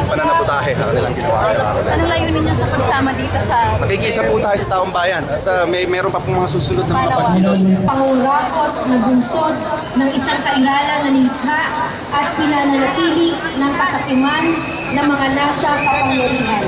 pananabotahe na kanilang ginawa. Anong layunin niyo sa pagsama dito sa... Makikisa po tayo sa taong bayan at meron pa pong mga susunod na mga pagkilos. Pangurakot na bunsod ng isang kairalan na nilikha at pinananatili ng kasakiman ng mga nasa kapangyarihan.